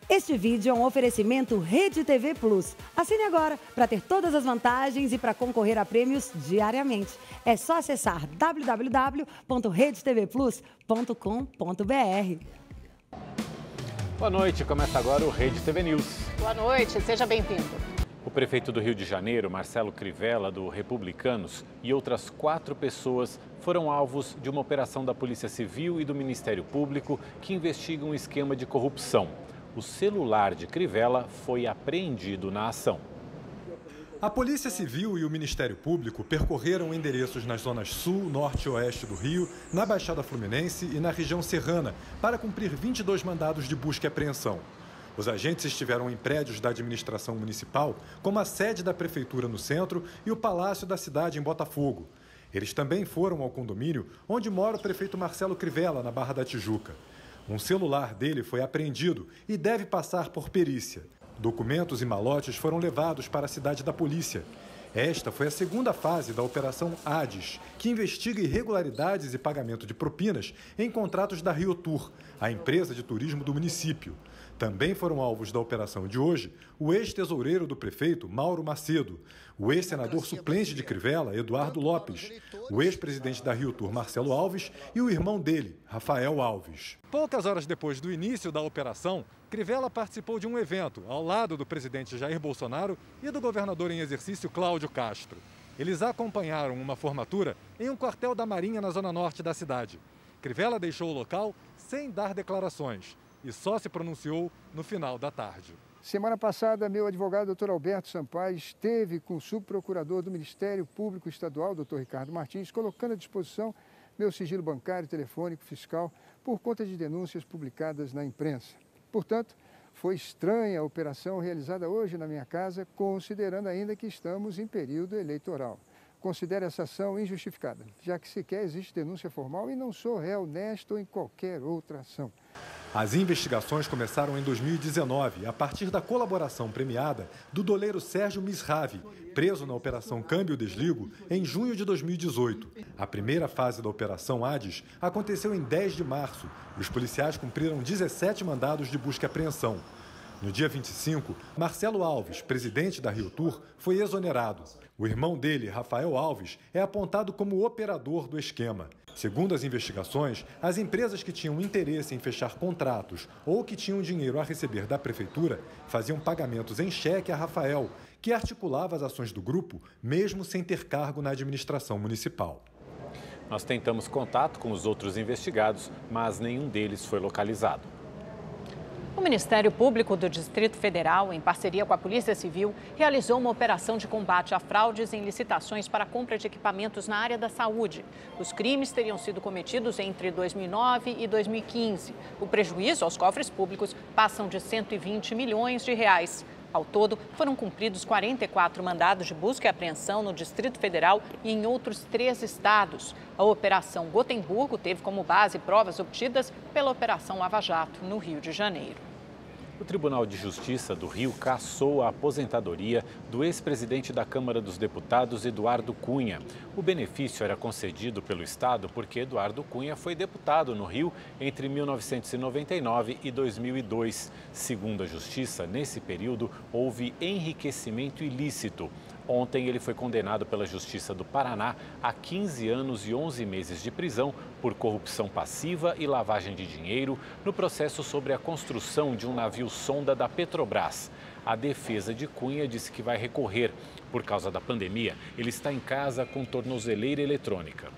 Este vídeo é um oferecimento Rede TV Plus. Assine agora para ter todas as vantagens e para concorrer a prêmios diariamente. É só acessar www.redetvplus.com.br. Boa noite, começa agora o Rede TV News. Boa noite, seja bem-vindo. O prefeito do Rio de Janeiro, Marcelo Crivella, do Republicanos, e outras 4 pessoas foram alvos de uma operação da Polícia Civil e do Ministério Público que investigam um esquema de corrupção. O celular de Crivella foi apreendido na ação. A Polícia Civil e o Ministério Público percorreram endereços nas zonas sul, norte e oeste do Rio, na Baixada Fluminense e na região serrana, para cumprir 22 mandados de busca e apreensão. Os agentes estiveram em prédios da administração municipal, como a sede da prefeitura no centro e o Palácio da Cidade em Botafogo. Eles também foram ao condomínio onde mora o prefeito Marcelo Crivella, na Barra da Tijuca. Um celular dele foi apreendido e deve passar por perícia. Documentos e malotes foram levados para a cidade da polícia. Esta foi a segunda fase da Operação Hades, que investiga irregularidades e pagamento de propinas em contratos da Rio Tour, a empresa de turismo do município. Também foram alvos da operação de hoje o ex-tesoureiro do prefeito, Mauro Macedo, o ex-senador suplente de Crivella, Eduardo Lopes, o ex-presidente da Rio Tour, Marcelo Alves, e o irmão dele, Rafael Alves. Poucas horas depois do início da operação, Crivella participou de um evento ao lado do presidente Jair Bolsonaro e do governador em exercício, Cláudio Castro. Eles acompanharam uma formatura em um quartel da Marinha na zona norte da cidade. Crivella deixou o local sem dar declarações e só se pronunciou no final da tarde. Semana passada, meu advogado, doutor Alberto Sampaio, esteve com o subprocurador do Ministério Público Estadual, doutor Ricardo Martins, colocando à disposição meu sigilo bancário, telefônico, fiscal, por conta de denúncias publicadas na imprensa. Portanto, foi estranha a operação realizada hoje na minha casa, considerando ainda que estamos em período eleitoral. Considero essa ação injustificada, já que sequer existe denúncia formal e não sou réu nesta ou em qualquer outra ação. As investigações começaram em 2019, a partir da colaboração premiada do doleiro Sérgio Misravi, preso na Operação Câmbio Desligo em junho de 2018. A primeira fase da Operação Hades aconteceu em 10 de março e os policiais cumpriram 17 mandados de busca e apreensão. No dia 25, Marcelo Alves, presidente da Rio Tour, foi exonerado. O irmão dele, Rafael Alves, é apontado como operador do esquema. Segundo as investigações, as empresas que tinham interesse em fechar contratos ou que tinham dinheiro a receber da prefeitura faziam pagamentos em cheque a Rafael, que articulava as ações do grupo, mesmo sem ter cargo na administração municipal. Nós tentamos contato com os outros investigados, mas nenhum deles foi localizado. O Ministério Público do Distrito Federal, em parceria com a Polícia Civil, realizou uma operação de combate a fraudes em licitações para a compra de equipamentos na área da saúde. Os crimes teriam sido cometidos entre 2009 e 2015. O prejuízo aos cofres públicos passam de 120 milhões de reais. Ao todo, foram cumpridos 44 mandados de busca e apreensão no Distrito Federal e em outros 3 estados. A Operação Gotemburgo teve como base provas obtidas pela Operação Lava Jato, no Rio de Janeiro. O Tribunal de Justiça do Rio cassou a aposentadoria do ex-presidente da Câmara dos Deputados, Eduardo Cunha. O benefício era concedido pelo Estado porque Eduardo Cunha foi deputado no Rio entre 1999 e 2002. Segundo a Justiça, nesse período houve enriquecimento ilícito. Ontem ele foi condenado pela Justiça do Paraná a 15 anos e 11 meses de prisão por corrupção passiva e lavagem de dinheiro no processo sobre a construção de um navio sonda da Petrobras. A defesa de Cunha disse que vai recorrer. Por causa da pandemia, ele está em casa com tornozeleira eletrônica.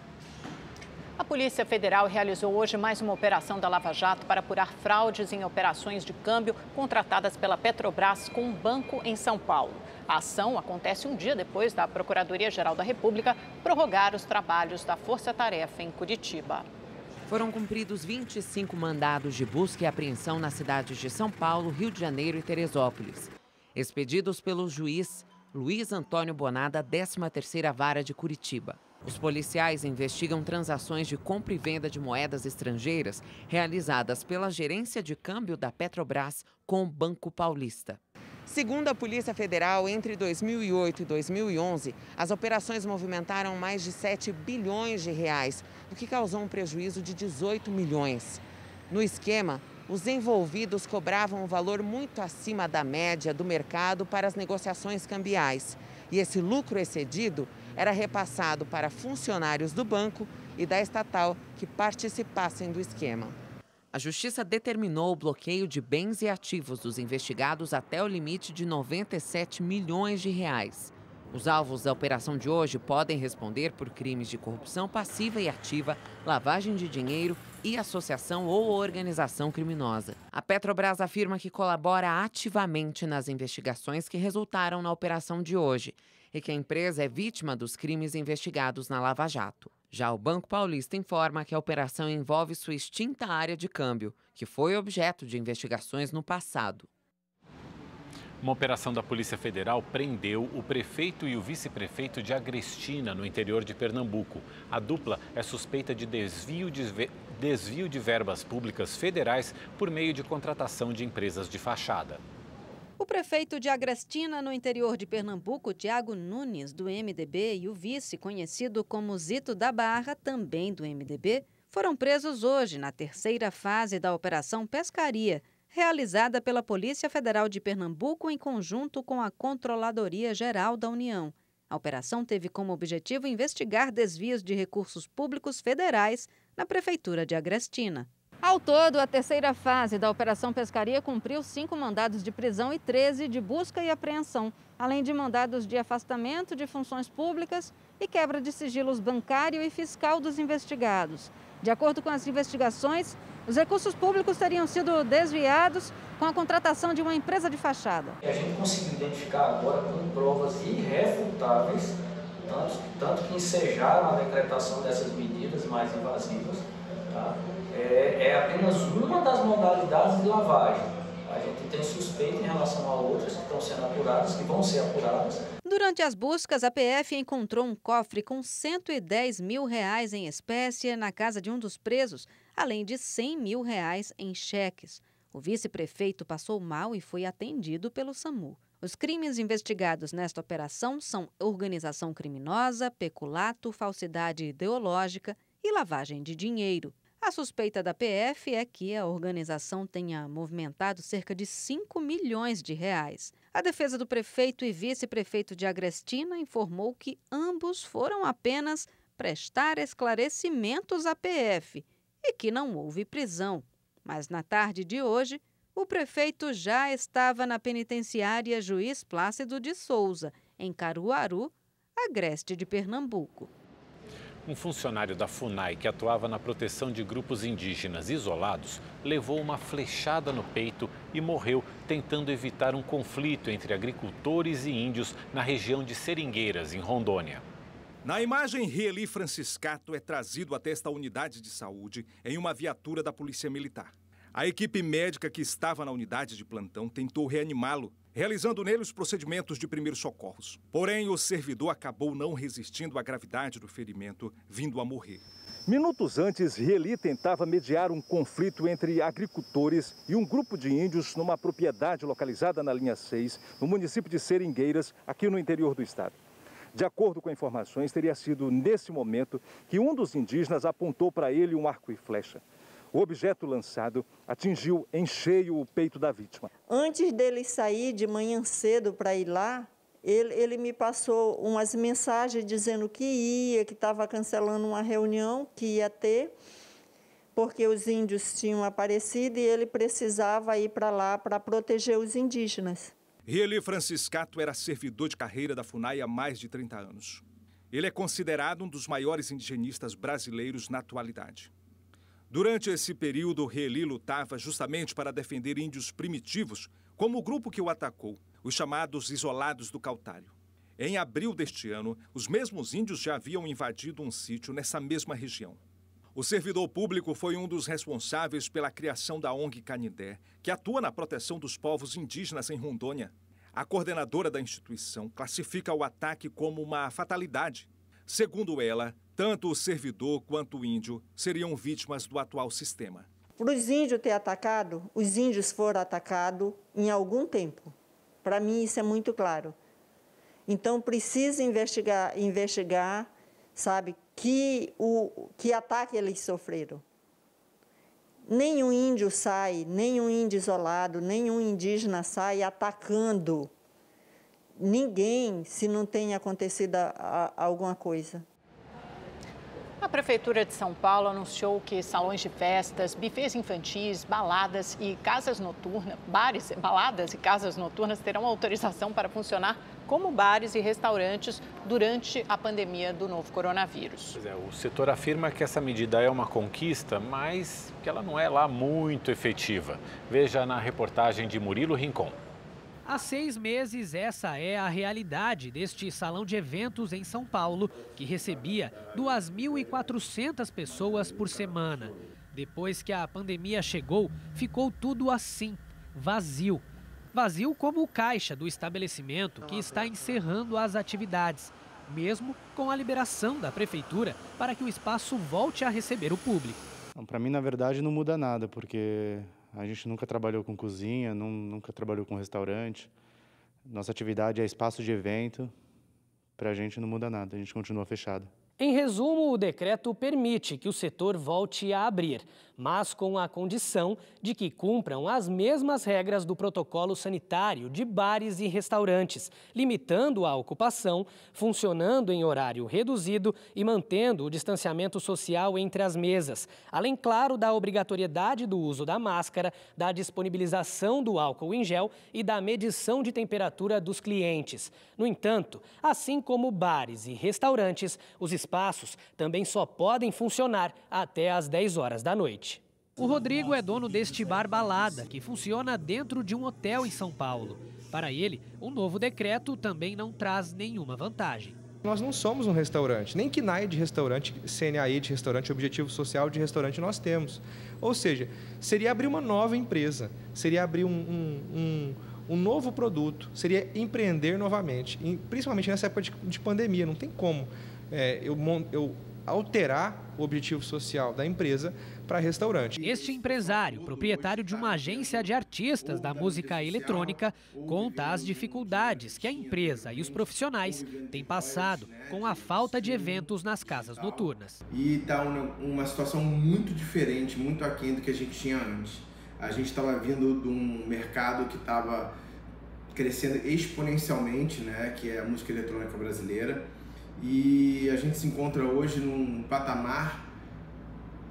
A Polícia Federal realizou hoje mais uma operação da Lava Jato para apurar fraudes em operações de câmbio contratadas pela Petrobras com um banco em São Paulo. A ação acontece um dia depois da Procuradoria-Geral da República prorrogar os trabalhos da Força Tarefa em Curitiba. Foram cumpridos 25 mandados de busca e apreensão nas cidades de São Paulo, Rio de Janeiro e Teresópolis, expedidos pelo juiz Luiz Antônio Boná, da 13ª Vara de Curitiba. Os policiais investigam transações de compra e venda de moedas estrangeiras realizadas pela Gerência de Câmbio da Petrobras com o Banco Paulista. Segundo a Polícia Federal, entre 2008 e 2011, as operações movimentaram mais de 7 bilhões de reais, o que causou um prejuízo de 18 milhões. No esquema, os envolvidos cobravam um valor muito acima da média do mercado para as negociações cambiais. E esse lucro excedido era repassado para funcionários do banco e da estatal que participassem do esquema. A Justiça determinou o bloqueio de bens e ativos dos investigados até o limite de 97 milhões de reais. Os alvos da operação de hoje podem responder por crimes de corrupção passiva e ativa, lavagem de dinheiro e associação ou organização criminosa. A Petrobras afirma que colabora ativamente nas investigações que resultaram na operação de hoje e que a empresa é vítima dos crimes investigados na Lava Jato. Já o Banco Paulista informa que a operação envolve sua extinta área de câmbio, que foi objeto de investigações no passado. Uma operação da Polícia Federal prendeu o prefeito e o vice-prefeito de Agrestina, no interior de Pernambuco. A dupla é suspeita de desvio de verbas públicas federais por meio de contratação de empresas de fachada. O prefeito de Agrestina, no interior de Pernambuco, Tiago Nunes, do MDB, e o vice, conhecido como Zito da Barra, também do MDB, foram presos hoje na terceira fase da Operação Pescaria, realizada pela Polícia Federal de Pernambuco em conjunto com a Controladoria Geral da União. A operação teve como objetivo investigar desvios de recursos públicos federais na Prefeitura de Agrestina. Ao todo, a terceira fase da Operação Pescaria cumpriu 5 mandados de prisão e 13 de busca e apreensão, além de mandados de afastamento de funções públicas e quebra de sigilos bancário e fiscal dos investigados. De acordo com as investigações, os recursos públicos teriam sido desviados com a contratação de uma empresa de fachada. A gente conseguiu identificar agora com provas irrefutáveis, tanto que ensejaram a decretação dessas medidas mais invasivas. Tá? É apenas uma das modalidades de lavagem. A gente tem suspeita em relação a outras que estão sendo apuradas, que vão ser apuradas. Durante as buscas, a PF encontrou um cofre com R$110 mil em espécie na casa de um dos presos, além de R$100 mil em cheques. O vice-prefeito passou mal e foi atendido pelo SAMU. Os crimes investigados nesta operação são organização criminosa, peculato, falsidade ideológica e lavagem de dinheiro. A suspeita da PF é que a organização tenha movimentado cerca de R$5 milhões. A defesa do prefeito e vice-prefeito de Agrestina informou que ambos foram apenas prestar esclarecimentos à PF e que não houve prisão. Mas na tarde de hoje, o prefeito já estava na penitenciária Juiz Plácido de Souza, em Caruaru, agreste de Pernambuco. Um funcionário da FUNAI que atuava na proteção de grupos indígenas isolados levou uma flechada no peito e morreu tentando evitar um conflito entre agricultores e índios na região de Seringueiras, em Rondônia. Na imagem, Rieli Franciscato é trazido até esta unidade de saúde em uma viatura da Polícia Militar. A equipe médica que estava na unidade de plantão tentou reanimá-lo, realizando nele os procedimentos de primeiros socorros. Porém, o servidor acabou não resistindo à gravidade do ferimento, vindo a morrer. Minutos antes, Rieli tentava mediar um conflito entre agricultores e um grupo de índios numa propriedade localizada na linha 6, no município de Seringueiras, aqui no interior do estado. De acordo com informações, teria sido nesse momento que um dos indígenas apontou para ele um arco e flecha. O objeto lançado atingiu em cheio o peito da vítima. Antes dele sair de manhã cedo para ir lá, ele me passou umas mensagens dizendo que ia, que estava cancelando uma reunião que ia ter, porque os índios tinham aparecido e ele precisava ir para lá para proteger os indígenas. Rieli Franciscato era servidor de carreira da FUNAI há mais de 30 anos. Ele é considerado um dos maiores indigenistas brasileiros na atualidade. Durante esse período, Rieli lutava justamente para defender índios primitivos, como o grupo que o atacou, os chamados Isolados do Cautário. Em abril deste ano, os mesmos índios já haviam invadido um sítio nessa mesma região. O servidor público foi um dos responsáveis pela criação da ONG Canindé, que atua na proteção dos povos indígenas em Rondônia. A coordenadora da instituição classifica o ataque como uma fatalidade. Segundo ela, tanto o servidor quanto o índio seriam vítimas do atual sistema. Para os índios ter atacado, os índios foram atacados em algum tempo. Para mim isso é muito claro. Então precisa investigar, sabe, que ataque eles sofreram. Nenhum índio sai, nenhum índio isolado, nenhum indígena sai atacando ninguém se não tem acontecido alguma coisa. A Prefeitura de São Paulo anunciou que salões de festas, bufês infantis, baladas e casas noturnas, baladas e casas noturnas terão autorização para funcionar como bares e restaurantes durante a pandemia do novo coronavírus. O setor afirma que essa medida é uma conquista, mas que ela não é lá muito efetiva. Veja na reportagem de Murilo Rincon. Há 6 meses, essa é a realidade deste salão de eventos em São Paulo, que recebia 2.400 pessoas por semana. Depois que a pandemia chegou, ficou tudo assim, vazio. Vazio como o caixa do estabelecimento, que está encerrando as atividades, mesmo com a liberação da prefeitura para que o espaço volte a receber o público. Para mim, na verdade, não muda nada, porque a gente nunca trabalhou com cozinha, nunca trabalhou com restaurante. Nossa atividade é espaço de evento. Para a gente não muda nada, a gente continua fechado. Em resumo, o decreto permite que o setor volte a abrir, mas com a condição de que cumpram as mesmas regras do protocolo sanitário de bares e restaurantes, limitando a ocupação, funcionando em horário reduzido e mantendo o distanciamento social entre as mesas, além, claro, da obrigatoriedade do uso da máscara, da disponibilização do álcool em gel e da medição de temperatura dos clientes. No entanto, assim como bares e restaurantes, os espaços também só podem funcionar até às 10 horas da noite. O Rodrigo é dono deste bar balada, que funciona dentro de um hotel em São Paulo. Para ele, o novo decreto também não traz nenhuma vantagem. Nós não somos um restaurante, nem KNAI de restaurante, CNAE de restaurante, Objetivo Social de restaurante nós temos. Ou seja, seria abrir uma nova empresa, seria abrir um novo produto, seria empreender novamente, principalmente nessa época de pandemia. Não tem como eu alterar o objetivo social da empresa para restaurante. Este empresário, proprietário de uma agência de artistas da música eletrônica, conta as dificuldades que a empresa e os profissionais têm passado com a falta de eventos nas casas noturnas. E está uma situação muito diferente, muito aquém do que a gente tinha antes. A gente estava vindo de um mercado que estava crescendo exponencialmente, né, que é a música eletrônica brasileira. E a gente se encontra hoje num patamar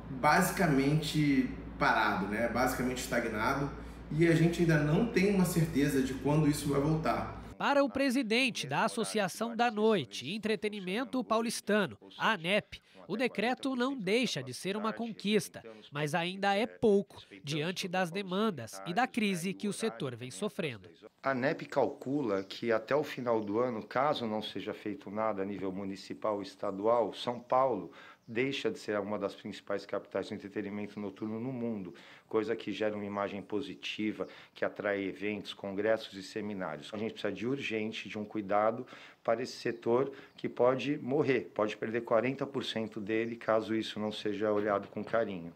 basicamente parado, né? Basicamente estagnado, e a gente ainda não tem uma certeza de quando isso vai voltar. Para o presidente da Associação da Noite e Entretenimento Paulistano, a ANEP, o decreto não deixa de ser uma conquista, mas ainda é pouco diante das demandas e da crise que o setor vem sofrendo. A ANEP calcula que até o final do ano, caso não seja feito nada a nível municipal ou estadual, São Paulo deixa de ser uma das principais capitais de entretenimento noturno no mundo, coisa que gera uma imagem positiva, que atrai eventos, congressos e seminários. A gente precisa urgente de um cuidado para esse setor que pode morrer, pode perder 40% dele, caso isso não seja olhado com carinho.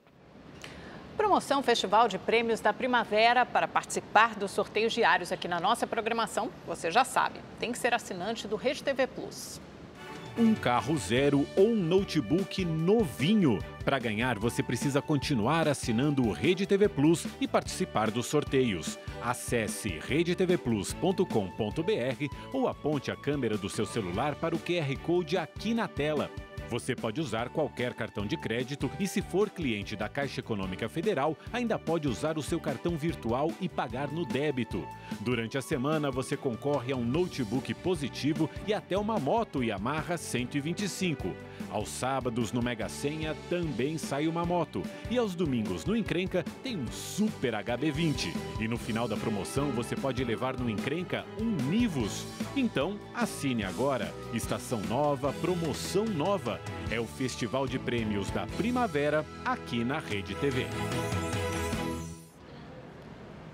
Promoção Festival de Prêmios da Primavera. Para participar dos sorteios diários aqui na nossa programação, você já sabe, tem que ser assinante do Rede TV Plus. Um carro zero ou um notebook novinho. Para ganhar, você precisa continuar assinando o Rede TV Plus e participar dos sorteios. Acesse redetvplus.com.br ou aponte a câmera do seu celular para o QR Code aqui na tela. Você pode usar qualquer cartão de crédito e, se for cliente da Caixa Econômica Federal, ainda pode usar o seu cartão virtual e pagar no débito. Durante a semana, você concorre a um notebook positivo e até uma moto Yamaha 125. Aos sábados, no Mega Senha, também sai uma moto. E aos domingos, no Encrenca, tem um Super HB20. E no final da promoção, você pode levar no Encrenca um Nivus. Então, assine agora. Estação nova, promoção nova. É o Festival de Prêmios da Primavera, aqui na Rede TV.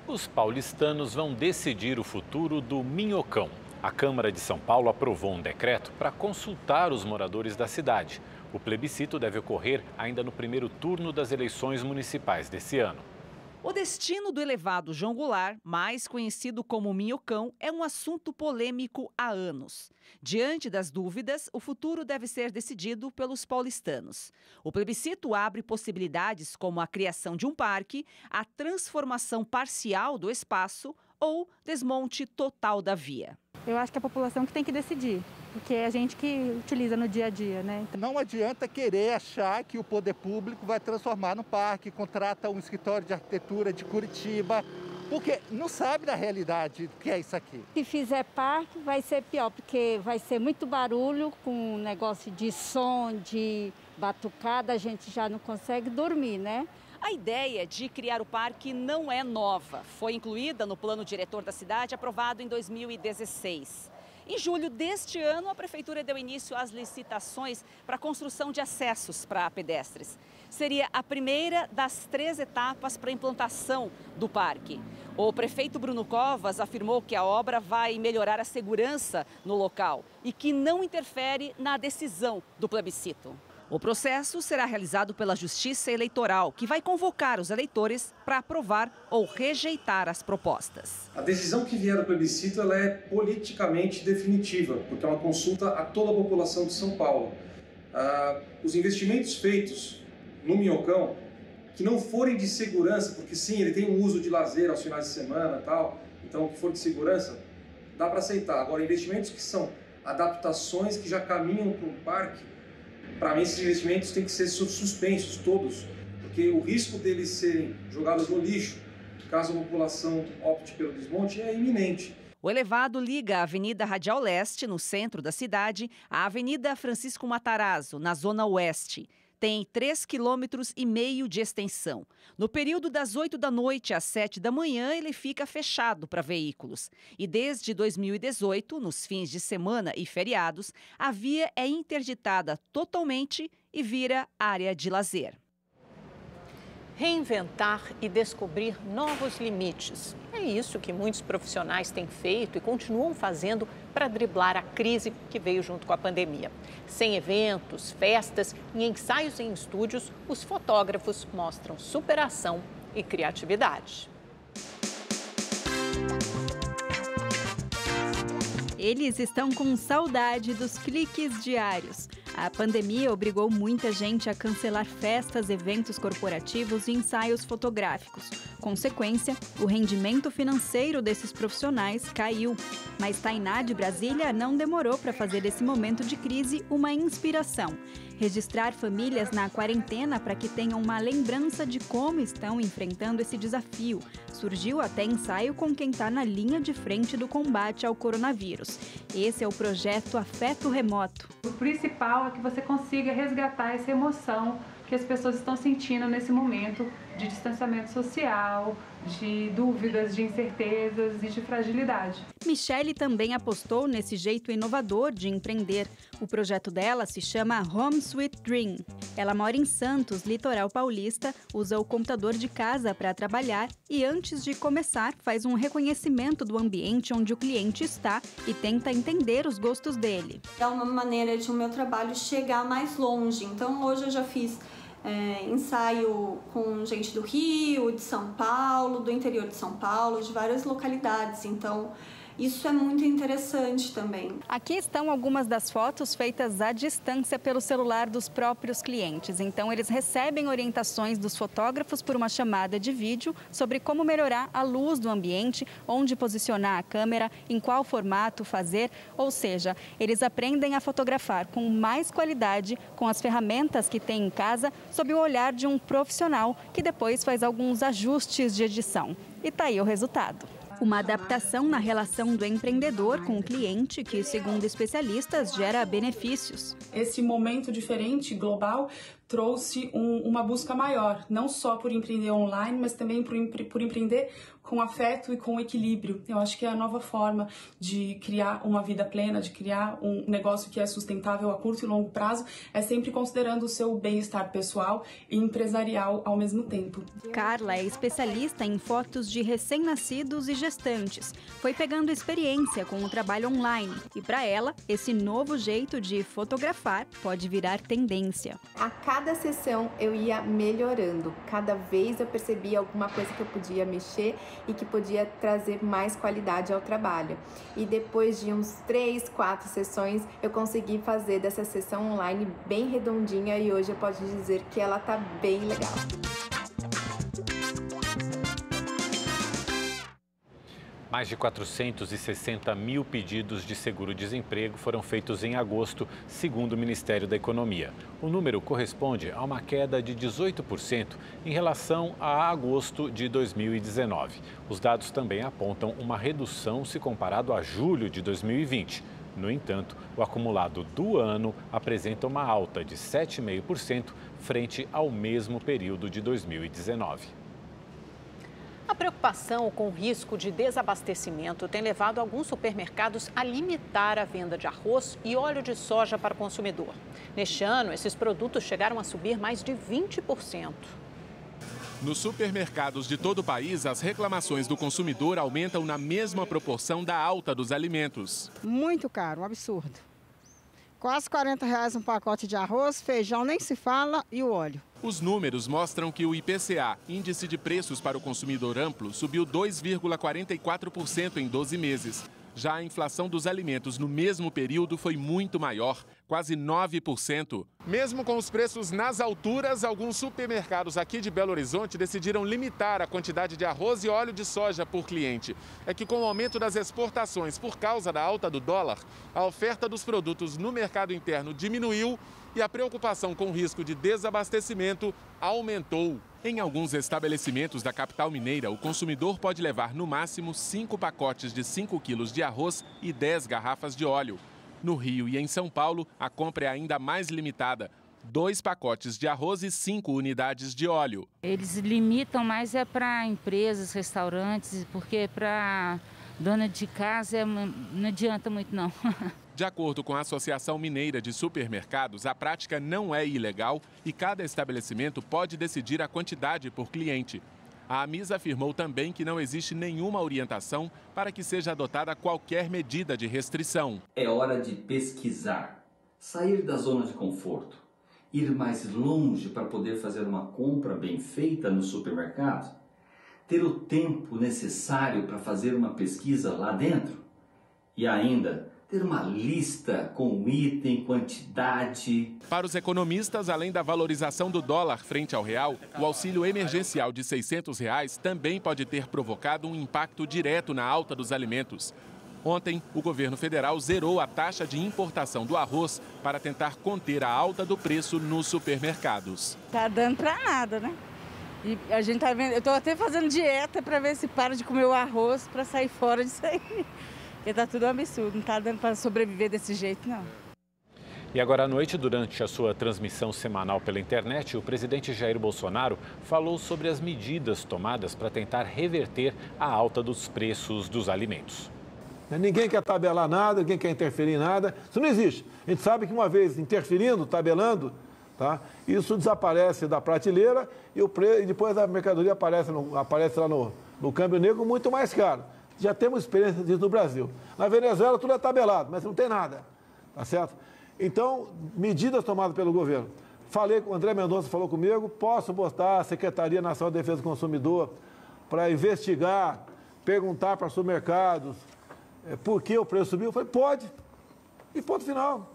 Os paulistanos vão decidir o futuro do Minhocão. A Câmara de São Paulo aprovou um decreto para consultar os moradores da cidade. O plebiscito deve ocorrer ainda no primeiro turno das eleições municipais desse ano. O destino do elevado João Goulart, mais conhecido como Minhocão, é um assunto polêmico há anos. Diante das dúvidas, o futuro deve ser decidido pelos paulistanos. O plebiscito abre possibilidades como a criação de um parque, a transformação parcial do espaço ou desmonte total da via. Eu acho que é a população que tem que decidir, porque é a gente que utiliza no dia a dia, né? Não adianta querer achar que o poder público vai transformar no parque, contrata um escritório de arquitetura de Curitiba, porque não sabe da realidade que é isso aqui. Se fizer parque vai ser pior, porque vai ser muito barulho com negócio de som, de batucada, a gente já não consegue dormir, né? A ideia de criar o parque não é nova. Foi incluída no plano diretor da cidade, aprovado em 2016. Em julho deste ano, a prefeitura deu início às licitações para a construção de acessos para pedestres. Seria a primeira das 3 etapas para a implantação do parque. O prefeito Bruno Covas afirmou que a obra vai melhorar a segurança no local e que não interfere na decisão do plebiscito. O processo será realizado pela Justiça Eleitoral, que vai convocar os eleitores para aprovar ou rejeitar as propostas. A decisão que vier do plebiscito ela é politicamente definitiva, porque é uma consulta a toda a população de São Paulo. Os investimentos feitos no Minhocão, que não forem de segurança, porque sim, ele tem um uso de lazer aos finais de semana e tal, então que for de segurança, dá para aceitar. Agora, investimentos que são adaptações que já caminham para um parque, para mim, esses investimentos têm que ser suspensos todos, porque o risco deles serem jogados no lixo, caso a população opte pelo desmonte, é iminente. O elevado liga a Avenida Radial Leste, no centro da cidade, à Avenida Francisco Matarazzo, na zona oeste. Tem 3,5 km de extensão. No período das 8 da noite às 7 da manhã, ele fica fechado para veículos. E desde 2018, nos fins de semana e feriados, a via é interditada totalmente e vira área de lazer. Reinventar e descobrir novos limites. É isso que muitos profissionais têm feito e continuam fazendo para driblar a crise que veio junto com a pandemia. Sem eventos, festas e ensaios em estúdios, os fotógrafos mostram superação e criatividade. Eles estão com saudade dos cliques diários. A pandemia obrigou muita gente a cancelar festas, eventos corporativos e ensaios fotográficos. Consequência, o rendimento financeiro desses profissionais caiu. Mas Tainá, de Brasília, não demorou para fazer desse momento de crise uma inspiração. Registrar famílias na quarentena para que tenham uma lembrança de como estão enfrentando esse desafio. Surgiu até ensaio com quem está na linha de frente do combate ao coronavírus. Esse é o projeto Afeto Remoto. O principal é que você consiga resgatar essa emoção que as pessoas estão sentindo nesse momento de distanciamento social, de dúvidas, de incertezas e de fragilidade. Michele também apostou nesse jeito inovador de empreender. O projeto dela se chama Home Sweet Dream. Ela mora em Santos, litoral paulista, usa o computador de casa para trabalhar e antes de começar faz um reconhecimento do ambiente onde o cliente está e tenta entender os gostos dele. É uma maneira de o meu trabalho chegar mais longe. Então hoje eu já fiz ensaio com gente do Rio, de São Paulo, do interior de São Paulo, de várias localidades. Então, isso é muito interessante também. Aqui estão algumas das fotos feitas à distância pelo celular dos próprios clientes. Então, eles recebem orientações dos fotógrafos por uma chamada de vídeo sobre como melhorar a luz do ambiente, onde posicionar a câmera, em qual formato fazer. Ou seja, eles aprendem a fotografar com mais qualidade, com as ferramentas que têm em casa, sob o olhar de um profissional que depois faz alguns ajustes de edição. E tá aí o resultado. Uma adaptação na relação do empreendedor com o cliente que, segundo especialistas, gera benefícios. Esse momento diferente, global, trouxe uma busca maior, não só por empreender online, mas também por empreender com afeto e com equilíbrio. Eu acho que é a nova forma de criar uma vida plena, de criar um negócio que é sustentável a curto e longo prazo, é sempre considerando o seu bem-estar pessoal e empresarial ao mesmo tempo. Carla é especialista em fotos de recém-nascidos e gestantes. Foi pegando experiência com o trabalho online e, para ela, esse novo jeito de fotografar pode virar tendência. A cada cada sessão eu ia melhorando. Cada vez eu percebia alguma coisa que eu podia mexer e que podia trazer mais qualidade ao trabalho. E depois de uns 3, 4 sessões, eu consegui fazer dessa sessão online bem redondinha e hoje eu posso dizer que ela tá bem legal. Mais de 460 mil pedidos de seguro-desemprego foram feitos em agosto, segundo o Ministério da Economia. O número corresponde a uma queda de 18% em relação a agosto de 2019. Os dados também apontam uma redução se comparado a julho de 2020. No entanto, o acumulado do ano apresenta uma alta de 7,5% frente ao mesmo período de 2019. A preocupação com o risco de desabastecimento tem levado alguns supermercados a limitar a venda de arroz e óleo de soja para o consumidor. Neste ano, esses produtos chegaram a subir mais de 20%. Nos supermercados de todo o país, as reclamações do consumidor aumentam na mesma proporção da alta dos alimentos. Muito caro, um absurdo. Quase R$40 um pacote de arroz, feijão nem se fala e o óleo. Os números mostram que o IPCA, Índice de Preços para o Consumidor Amplo, subiu 2,44% em 12 meses. Já a inflação dos alimentos no mesmo período foi muito maior, quase 9%. Mesmo com os preços nas alturas, alguns supermercados aqui de Belo Horizonte decidiram limitar a quantidade de arroz e óleo de soja por cliente. É que com o aumento das exportações por causa da alta do dólar, a oferta dos produtos no mercado interno diminuiu e a preocupação com o risco de desabastecimento aumentou. Em alguns estabelecimentos da capital mineira, o consumidor pode levar no máximo 5 pacotes de 5 quilos de arroz e 10 garrafas de óleo. No Rio e em São Paulo, a compra é ainda mais limitada. 2 pacotes de arroz e 5 unidades de óleo. Eles limitam mais para empresas, restaurantes, porque para dona de casa não adianta muito não. De acordo com a Associação Mineira de Supermercados, a prática não é ilegal e cada estabelecimento pode decidir a quantidade por cliente. A AMIS afirmou também que não existe nenhuma orientação para que seja adotada qualquer medida de restrição. É hora de pesquisar, sair da zona de conforto, ir mais longe para poder fazer uma compra bem feita no supermercado, ter o tempo necessário para fazer uma pesquisa lá dentro e ainda ter uma lista com item, quantidade. Para os economistas, além da valorização do dólar frente ao real, o auxílio emergencial de R$ 600 também pode ter provocado um impacto direto na alta dos alimentos. Ontem, o governo federal zerou a taxa de importação do arroz para tentar conter a alta do preço nos supermercados. Tá dando para nada, né? E a gente tá vendo, eu tô até fazendo dieta para ver se para de comer o arroz para sair fora disso aí. Porque tá tudo um absurdo, não tá dando para sobreviver desse jeito, não. E agora à noite, durante a sua transmissão semanal pela internet, o presidente Jair Bolsonaro falou sobre as medidas tomadas para tentar reverter a alta dos preços dos alimentos. Ninguém quer tabelar nada, ninguém quer interferir em nada. Isso não existe. A gente sabe que uma vez interferindo, tabelando, tá? Isso desaparece da prateleira e depois a mercadoria aparece lá no câmbio negro muito mais caro. Já temos experiência disso no Brasil. Na Venezuela tudo é tabelado, mas não tem nada, tá certo? Então, medidas tomadas pelo governo. Falei com o André Mendonça, falou comigo, posso botar a Secretaria Nacional de Defesa do Consumidor para investigar, perguntar para supermercados por que o preço subiu? Eu falei, pode. E ponto final.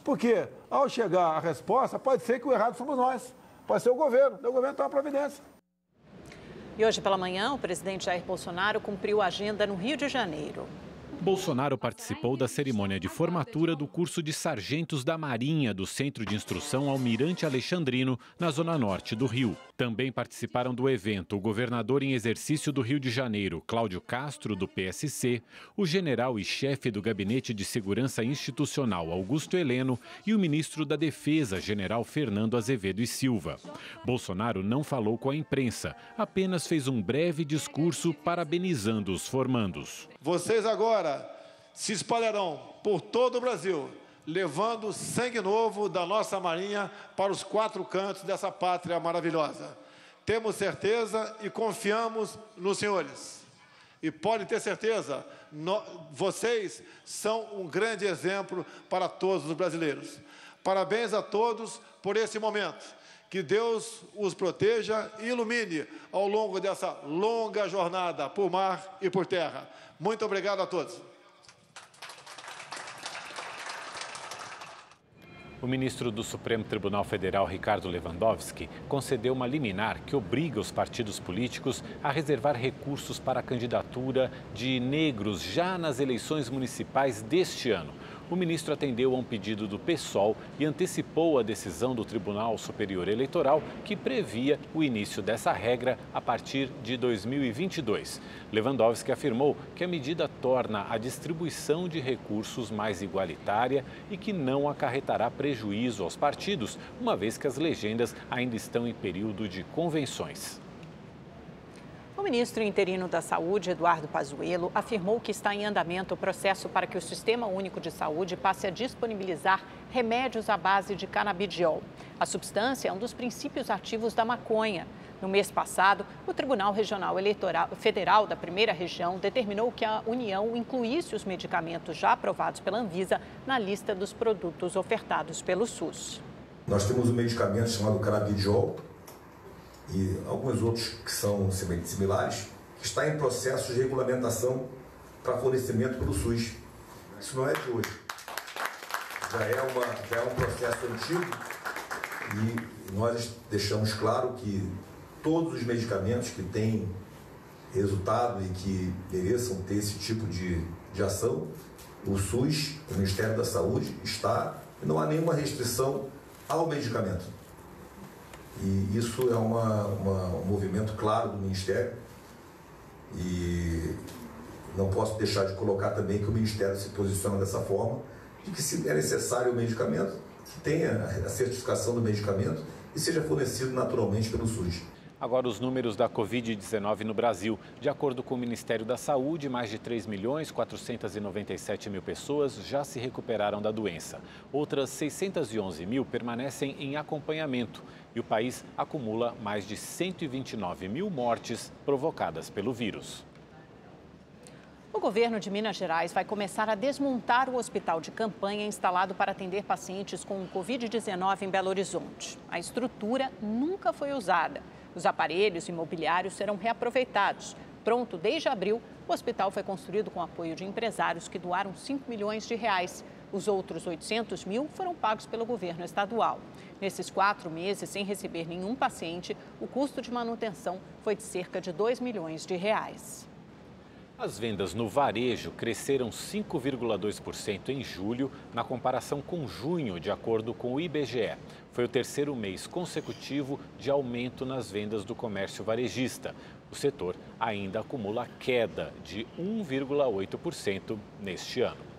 Porque ao chegar a resposta, pode ser que o errado somos nós. Pode ser o governo toma providência. E hoje pela manhã, o presidente Jair Bolsonaro cumpriu a agenda no Rio de Janeiro. Bolsonaro participou da cerimônia de formatura do curso de sargentos da Marinha do Centro de Instrução Almirante Alexandrino, na zona norte do Rio. Também participaram do evento o governador em exercício do Rio de Janeiro, Cláudio Castro, do PSC, o general e chefe do Gabinete de Segurança Institucional, Augusto Heleno, e o ministro da Defesa, general Fernando Azevedo e Silva. Bolsonaro não falou com a imprensa, apenas fez um breve discurso parabenizando os formandos. Vocês agora se espalharão por todo o Brasil, levando sangue novo da nossa Marinha para os 4 cantos dessa pátria maravilhosa. Temos certeza e confiamos nos senhores. E podem ter certeza, vocês são um grande exemplo para todos os brasileiros. Parabéns a todos por esse momento. Que Deus os proteja e ilumine ao longo dessa longa jornada por mar e por terra. Muito obrigado a todos. O ministro do Supremo Tribunal Federal, Ricardo Lewandowski, concedeu uma liminar que obriga os partidos políticos a reservar recursos para a candidatura de negros já nas eleições municipais deste ano. O ministro atendeu a um pedido do PSOL e antecipou a decisão do Tribunal Superior Eleitoral, que previa o início dessa regra a partir de 2022. Lewandowski afirmou que a medida torna a distribuição de recursos mais igualitária e que não acarretará prejuízo aos partidos, uma vez que as legendas ainda estão em período de convenções. O ministro interino da Saúde, Eduardo Pazuello, afirmou que está em andamento o processo para que o Sistema Único de Saúde passe a disponibilizar remédios à base de canabidiol. A substância é um dos princípios ativos da maconha. No mês passado, o Tribunal Regional Federal da Primeira Região determinou que a União incluísse os medicamentos já aprovados pela Anvisa na lista dos produtos ofertados pelo SUS. Nós temos um medicamento chamado canabidiol e alguns outros que são similares, que está em processo de regulamentação para fornecimento pelo SUS. Isso não é de hoje. Já é um processo antigo e nós deixamos claro que todos os medicamentos que têm resultado e que mereçam ter esse tipo de ação, o SUS, o Ministério da Saúde, não há nenhuma restrição ao medicamento. E isso é um movimento claro do Ministério e não posso deixar de colocar também que o Ministério se posiciona dessa forma, de que se é necessário o medicamento, que tenha a certificação do medicamento e seja fornecido naturalmente pelo SUS. Agora os números da Covid-19 no Brasil. De acordo com o Ministério da Saúde, mais de 3.497.000 pessoas já se recuperaram da doença. Outras 611 mil permanecem em acompanhamento e o país acumula mais de 129 mil mortes provocadas pelo vírus. O governo de Minas Gerais vai começar a desmontar o hospital de campanha instalado para atender pacientes com Covid-19 em Belo Horizonte. A estrutura nunca foi usada. Os aparelhos imobiliários serão reaproveitados. Pronto desde abril, o hospital foi construído com apoio de empresários que doaram 5 milhões de reais. Os outros 800 mil foram pagos pelo governo estadual. Nesses 4 meses, sem receber nenhum paciente, o custo de manutenção foi de cerca de 2 milhões de reais. As vendas no varejo cresceram 5,2% em julho, na comparação com junho, de acordo com o IBGE. Foi o terceiro mês consecutivo de aumento nas vendas do comércio varejista. O setor ainda acumula queda de 1,8% neste ano.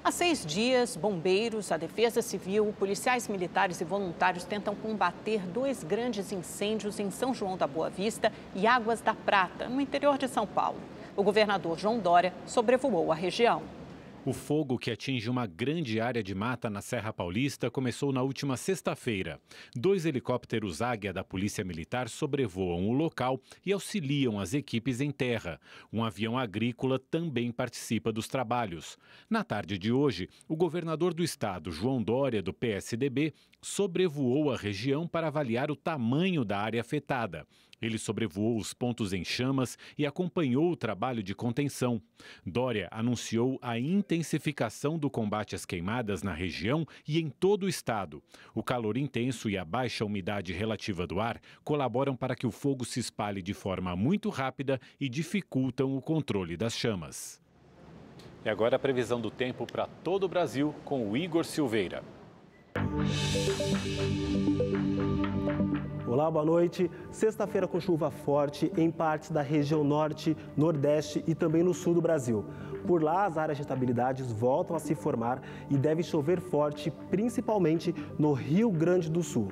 Há 6 dias, bombeiros, a Defesa Civil, policiais militares e voluntários tentam combater 2 grandes incêndios em São João da Boa Vista e Águas da Prata, no interior de São Paulo. O governador João Dória sobrevoou a região. O fogo, que atinge uma grande área de mata na Serra Paulista, começou na última sexta-feira. 2 helicópteros Águia da Polícia Militar sobrevoam o local e auxiliam as equipes em terra. Um avião agrícola também participa dos trabalhos. Na tarde de hoje, o governador do estado, João Dória, do PSDB, sobrevoou a região para avaliar o tamanho da área afetada. Ele sobrevoou os pontos em chamas e acompanhou o trabalho de contenção. Dória anunciou a intensificação do combate às queimadas na região e em todo o estado. O calor intenso e a baixa umidade relativa do ar colaboram para que o fogo se espalhe de forma muito rápida e dificultam o controle das chamas. E agora a previsão do tempo para todo o Brasil com o Igor Silveira. Olá, boa noite. Sexta-feira com chuva forte em partes da região norte, nordeste e também no sul do Brasil. Por lá, as áreas de instabilidades voltam a se formar e deve chover forte, principalmente no Rio Grande do Sul.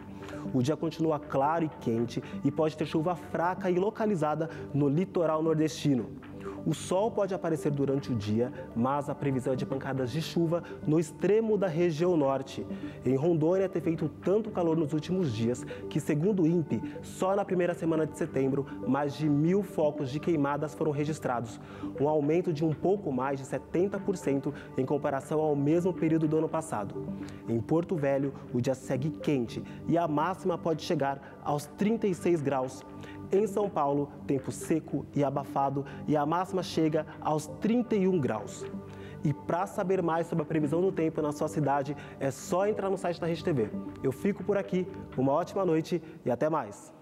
O dia continua claro e quente e pode ter chuva fraca e localizada no litoral nordestino. O sol pode aparecer durante o dia, mas a previsão é de pancadas de chuva no extremo da região norte. Em Rondônia, tem feito tanto calor nos últimos dias que, segundo o INPE, só na primeira semana de setembro, mais de 1.000 focos de queimadas foram registrados, um aumento de um pouco mais de 70% em comparação ao mesmo período do ano passado. Em Porto Velho, o dia segue quente e a máxima pode chegar aos 36 graus. Em São Paulo, tempo seco e abafado e a máxima chega aos 31 graus. E para saber mais sobre a previsão do tempo na sua cidade, é só entrar no site da Rede TV. Eu fico por aqui, uma ótima noite e até mais.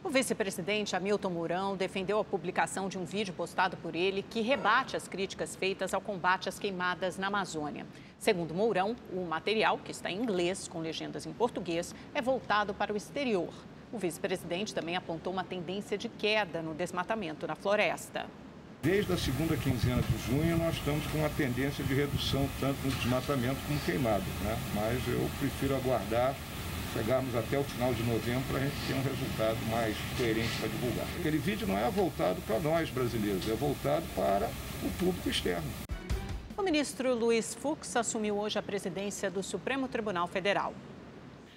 O vice-presidente Hamilton Mourão defendeu a publicação de um vídeo postado por ele que rebate as críticas feitas ao combate às queimadas na Amazônia. Segundo Mourão, o material, que está em inglês com legendas em português, é voltado para o exterior. O vice-presidente também apontou uma tendência de queda no desmatamento na floresta. Desde a segunda quinzena de junho, nós estamos com uma tendência de redução tanto no desmatamento como queimado, né? Mas eu prefiro aguardar, chegarmos até o final de novembro para a gente ter um resultado mais coerente para divulgar. Aquele vídeo não é voltado para nós brasileiros, é voltado para o público externo. O ministro Luiz Fux assumiu hoje a presidência do Supremo Tribunal Federal.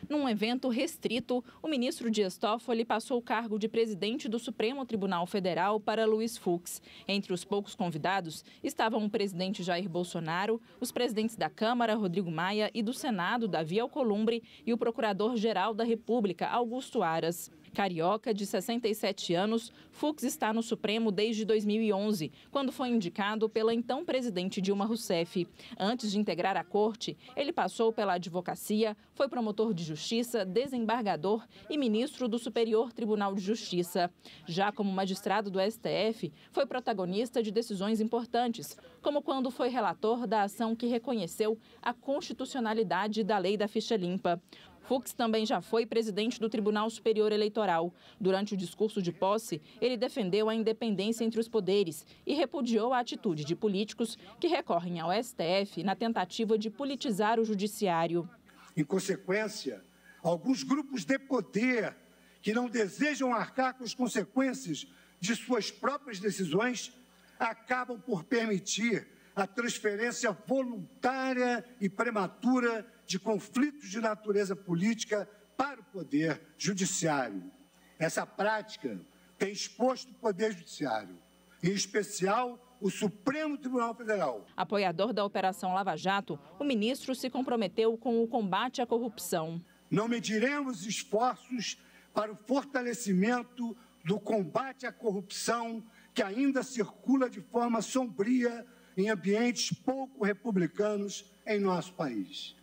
Num evento restrito, o ministro Dias Toffoli passou o cargo de presidente do Supremo Tribunal Federal para Luiz Fux. Entre os poucos convidados estavam o presidente Jair Bolsonaro, os presidentes da Câmara, Rodrigo Maia, e do Senado, Davi Alcolumbre, e o procurador-geral da República, Augusto Aras. Carioca, de 67 anos, Fux está no Supremo desde 2011, quando foi indicado pela então presidente Dilma Rousseff. Antes de integrar a corte, ele passou pela advocacia, foi promotor de justiça, desembargador e ministro do Superior Tribunal de Justiça. Já como magistrado do STF, foi protagonista de decisões importantes, como quando foi relator da ação que reconheceu a constitucionalidade da Lei da Ficha Limpa. Fux também já foi presidente do Tribunal Superior Eleitoral. Durante o discurso de posse, ele defendeu a independência entre os poderes e repudiou a atitude de políticos que recorrem ao STF na tentativa de politizar o judiciário. Em consequência, alguns grupos de poder que não desejam arcar com as consequências de suas próprias decisões acabam por permitir a transferência voluntária e prematura de conflitos de natureza política para o Poder Judiciário. Essa prática tem exposto o Poder Judiciário, em especial o Supremo Tribunal Federal. Apoiador da Operação Lava Jato, o ministro se comprometeu com o combate à corrupção. Não mediremos esforços para o fortalecimento do combate à corrupção que ainda circula de forma sombria em ambientes pouco republicanos em nosso país.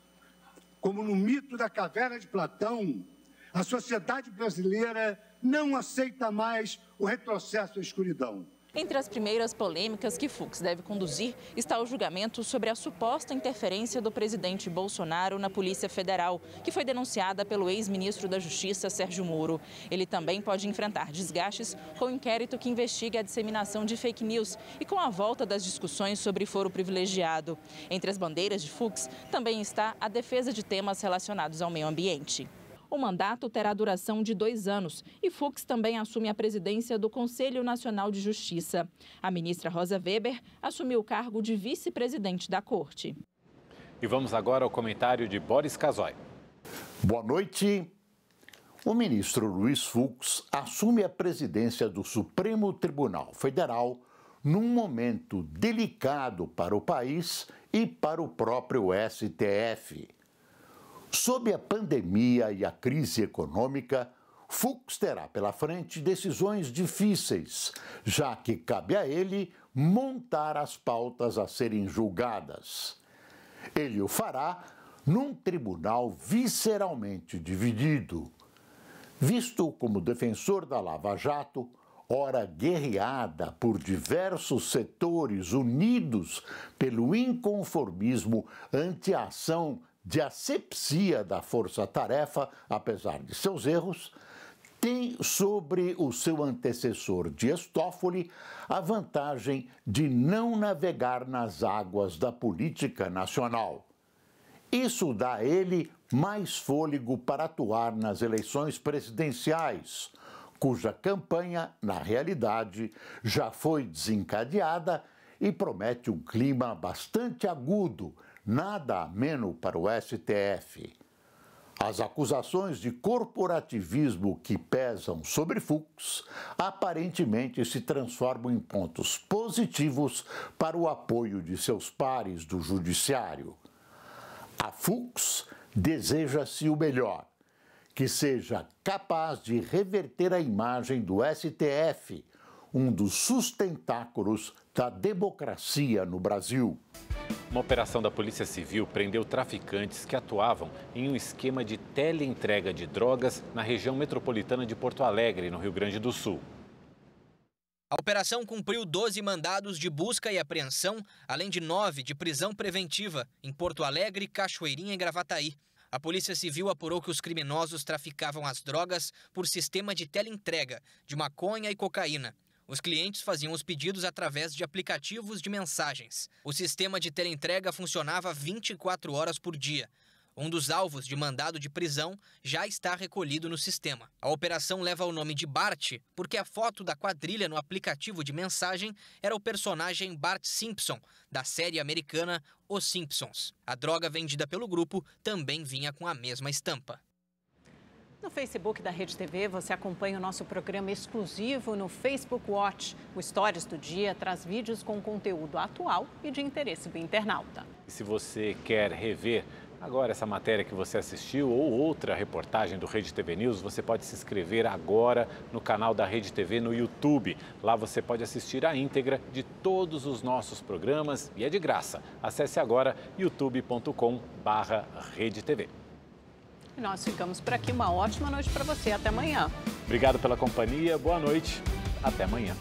Como no mito da caverna de Platão, a sociedade brasileira não aceita mais o retrocesso à escuridão. Entre as primeiras polêmicas que Fux deve conduzir está o julgamento sobre a suposta interferência do presidente Bolsonaro na Polícia Federal, que foi denunciada pelo ex-ministro da Justiça, Sérgio Moro. Ele também pode enfrentar desgastes com o inquérito que investiga a disseminação de fake news e com a volta das discussões sobre foro privilegiado. Entre as bandeiras de Fux também está a defesa de temas relacionados ao meio ambiente. O mandato terá duração de 2 anos e Fux também assume a presidência do Conselho Nacional de Justiça. A ministra Rosa Weber assumiu o cargo de vice-presidente da Corte. E vamos agora ao comentário de Boris Casoy. Boa noite. O ministro Luiz Fux assume a presidência do Supremo Tribunal Federal num momento delicado para o país e para o próprio STF. Sob a pandemia e a crise econômica, Fux terá pela frente decisões difíceis, já que cabe a ele montar as pautas a serem julgadas. Ele o fará num tribunal visceralmente dividido. Visto como defensor da Lava Jato, ora guerreada por diversos setores unidos pelo inconformismo ante a ação de asepsia da força-tarefa, apesar de seus erros, tem sobre o seu antecessor Dias Toffoli a vantagem de não navegar nas águas da política nacional. Isso dá a ele mais fôlego para atuar nas eleições presidenciais, cuja campanha, na realidade, já foi desencadeada e promete um clima bastante agudo, nada ameno para o STF. As acusações de corporativismo que pesam sobre Fux aparentemente se transformam em pontos positivos para o apoio de seus pares do judiciário. A Fux deseja-se o melhor, que seja capaz de reverter a imagem do STF, um dos sustentáculos da democracia no Brasil. Uma operação da Polícia Civil prendeu traficantes que atuavam em um esquema de teleentrega de drogas na região metropolitana de Porto Alegre, no Rio Grande do Sul. A operação cumpriu 12 mandados de busca e apreensão, além de 9 de prisão preventiva em Porto Alegre, Cachoeirinha e Gravataí. A Polícia Civil apurou que os criminosos traficavam as drogas por sistema de teleentrega de maconha e cocaína. Os clientes faziam os pedidos através de aplicativos de mensagens. O sistema de teleentrega funcionava 24 horas por dia. Um dos alvos de mandado de prisão já está recolhido no sistema. A operação leva o nome de Bart, porque a foto da quadrilha no aplicativo de mensagem era o personagem Bart Simpson, da série americana Os Simpsons. A droga vendida pelo grupo também vinha com a mesma estampa. No Facebook da Rede TV, você acompanha o nosso programa exclusivo no Facebook Watch. O Stories do Dia traz vídeos com conteúdo atual e de interesse do internauta. E se você quer rever agora essa matéria que você assistiu ou outra reportagem do Rede TV News, você pode se inscrever agora no canal da Rede TV no YouTube. Lá você pode assistir a íntegra de todos os nossos programas e é de graça. Acesse agora youtube.com/redetv. E nós ficamos por aqui. Uma ótima noite para você. Até amanhã. Obrigado pela companhia. Boa noite. Até amanhã.